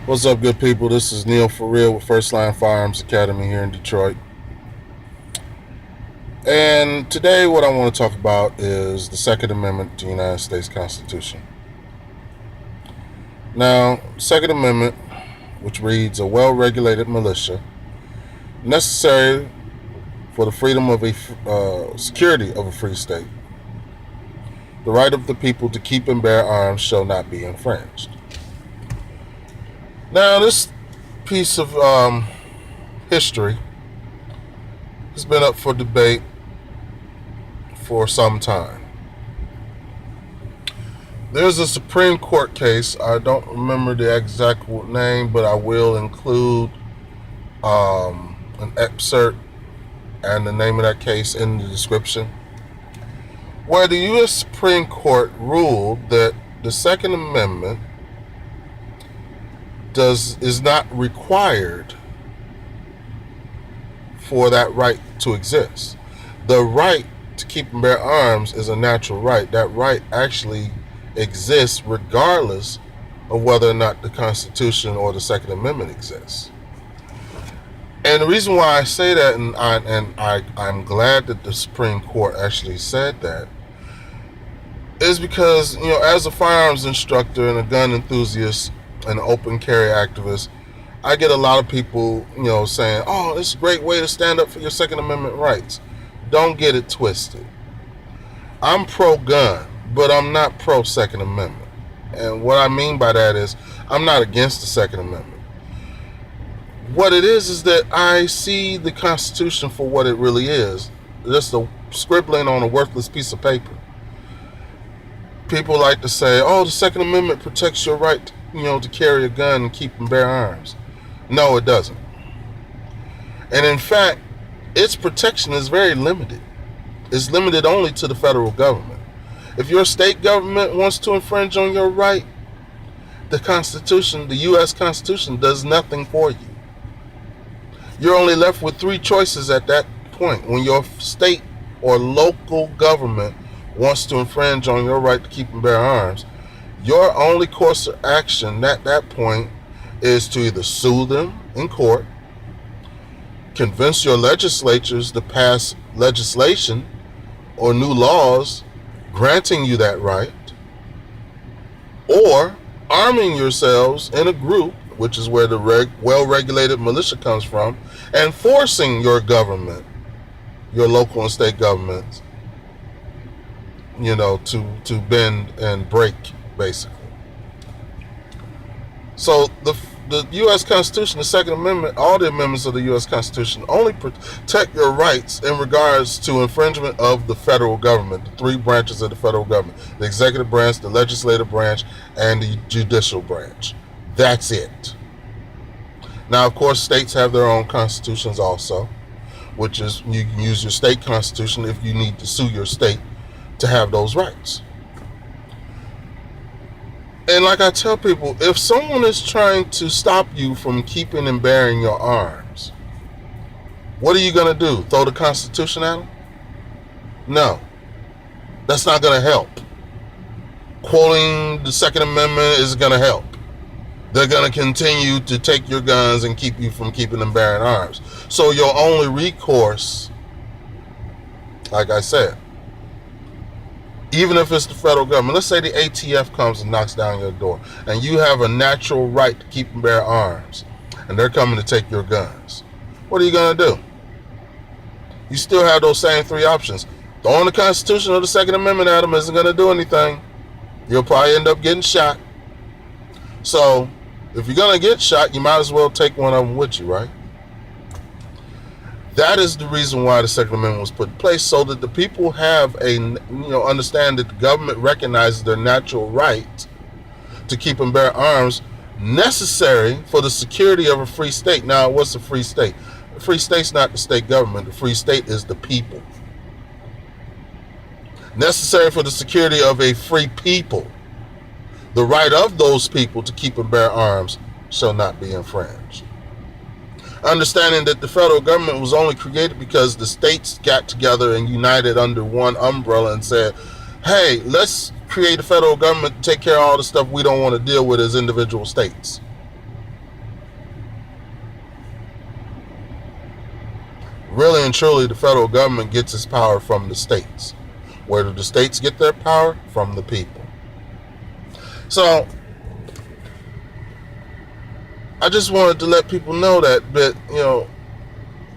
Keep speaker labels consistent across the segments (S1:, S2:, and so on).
S1: What's up, good people? This is Neil for Real with First Line Firearms Academy here in Detroit. And today, what I want to talk about is the Second Amendment to the United States Constitution. Now, Second Amendment, which reads, a well-regulated militia, necessary for the freedom of security of a free state. The right of the people to keep and bear arms shall not be infringed. Now, this piece of history has been up for debate for some time. There's a Supreme Court case. I don't remember the exact name, but I will include an excerpt and the name of that case in the description, where the U.S. Supreme Court ruled that the Second Amendment is not required for that right to exist. The right to keep and bear arms is a natural right. That right actually exists regardless of whether or not the Constitution or the Second Amendment exists. And the reason why I say that, and I'm glad that the Supreme Court actually said that, is because, as a firearms instructor and a gun enthusiast, an open carry activist, I get a lot of people, saying, oh, it's a great way to stand up for your Second Amendment rights. Don't get it twisted. I'm pro-gun, but I'm not pro-Second Amendment. And what I mean by that is I'm not against the Second Amendment. What it is that I see the Constitution for what it really is, just a scribbling on a worthless piece of paper. People like to say, oh, the Second Amendment protects your right to carry a gun and keep and bear arms. No, it doesn't. And in fact, its protection is very limited. It's limited only to the federal government. If your state government wants to infringe on your right, the Constitution, the U.S. Constitution, does nothing for you. You're only left with three choices at that point. When your state or local government wants to infringe on your right to keep and bear arms, your only course of action at that point is to either sue them in court, convince your legislatures to pass legislation or new laws granting you that right, or arming yourselves in a group, which is where the well-regulated militia comes from, and forcing your government, your local and state governments, to bend and break, basically. So the U.S. Constitution, the Second Amendment, all the amendments of the U.S. Constitution only protect your rights in regards to infringement of the federal government, the three branches of the federal government, the executive branch, the legislative branch, and the judicial branch. That's it. Now, of course, states have their own constitutions also, which is you can use your state constitution if you need to sue your state to have those rights. And like I tell people, if someone is trying to stop you from keeping and bearing your arms, what are you going to do? Throw the Constitution at them? No. That's not going to help. Quoting the Second Amendment is going to help. They're going to continue to take your guns and keep you from keeping and bearing arms. So your only recourse, like I said, even if it's the federal government, let's say the ATF comes and knocks down your door, and you have a natural right to keep and bear arms, and they're coming to take your guns. What are you going to do? You still have those same three options. Throwing the Constitution or the Second Amendment at them isn't going to do anything. You'll probably end up getting shot. So, if you're going to get shot, you might as well take one of them with you, right? That is the reason why the Second Amendment was put in place, so that the people have understand that the government recognizes their natural right to keep and bear arms necessary for the security of a free state. Now, what's a free state? A free state's not the state government. The free state is the people. Necessary for the security of a free people. The right of those people to keep and bear arms shall not be infringed. Understanding that the federal government was only created because the states got together and united under one umbrella and said, hey, let's create a federal government to take care of all the stuff we don't want to deal with as individual states. really and truly, the federal government gets its power from the states. Where do the states get their power? From the people. So, I just wanted to let people know that,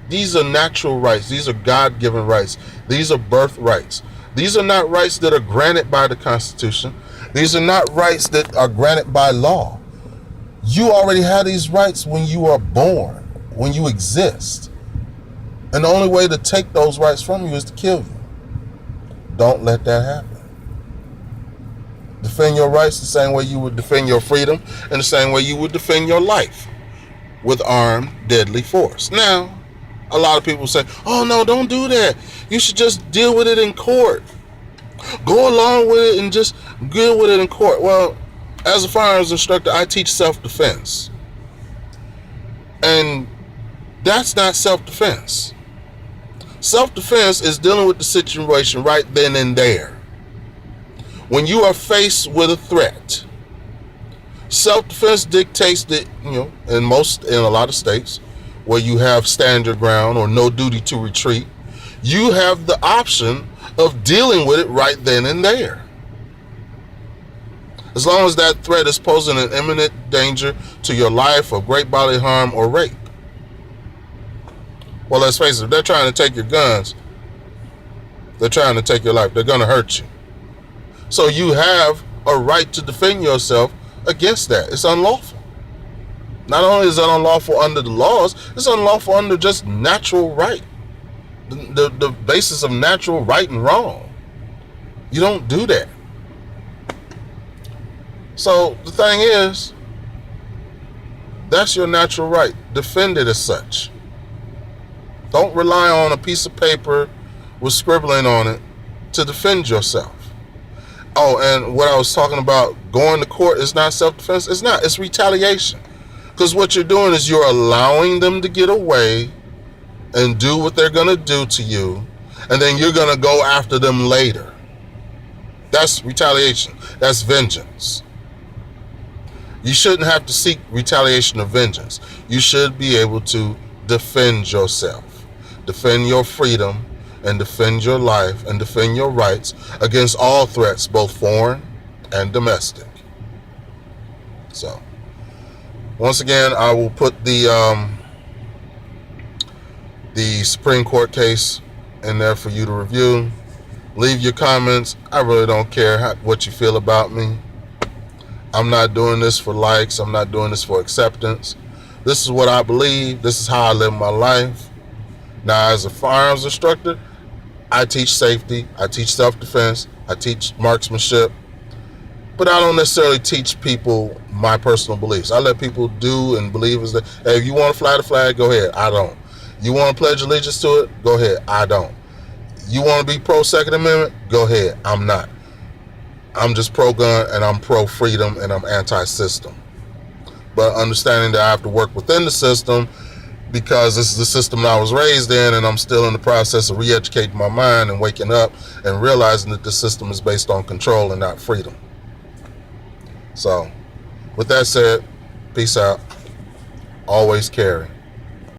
S1: these are natural rights. These are God-given rights. These are birth rights. These are not rights that are granted by the Constitution. These are not rights that are granted by law. You already have these rights when you are born, when you exist. And the only way to take those rights from you is to kill you. Don't let that happen. Defend your rights the same way you would defend your freedom and the same way you would defend your life with armed, deadly force. Now, a lot of people say, oh no, don't do that. You should just deal with it in court. Go along with it and just deal with it in court. Well, as a firearms instructor, I teach self-defense. And that's not self-defense. Self-defense is dealing with the situation right then and there. When you are faced with a threat, self-defense dictates that, in a lot of states where you have stand your ground or no duty to retreat, you have the option of dealing with it right then and there. As long as that threat is posing an imminent danger to your life of great bodily harm or rape. Well, let's face it, if they're trying to take your guns, they're trying to take your life, they're going to hurt you. So you have a right to defend yourself against that. It's unlawful. Not only is it unlawful under the laws, it's unlawful under just natural right. The basis of natural right and wrong. You don't do that. So the thing is, that's your natural right. Defend it as such. Don't rely on a piece of paper with scribbling on it to defend yourself. Oh, and what I was talking about, going to court is not self-defense. It's not. It's retaliation. Because what you're doing is you're allowing them to get away and do what they're going to do to you, and then you're going to go after them later. That's retaliation. That's vengeance. You shouldn't have to seek retaliation or vengeance. You should be able to defend yourself. Defend your freedom and defend your life and defend your rights against all threats, both foreign and domestic. So, once again, I will put the Supreme Court case in there for you to review. Leave your comments. I really don't care what you feel about me. I'm not doing this for likes. I'm not doing this for acceptance. This is what I believe. This is how I live my life. Now, as a firearms instructor, I teach safety. I teach self-defense. I teach marksmanship. But I don't necessarily teach people my personal beliefs. I let people do and believe as that, hey, if you want to fly the flag, go ahead. I don't. You want to pledge allegiance to it? Go ahead. I don't. You want to be pro-Second Amendment? Go ahead. I'm not. I'm just pro-gun and I'm pro-freedom and I'm anti-system. But understanding that I have to work within the system because this is the system I was raised in, and I'm still in the process of re-educating my mind and waking up and realizing that the system is based on control and not freedom. So, with that said, peace out. Always carry.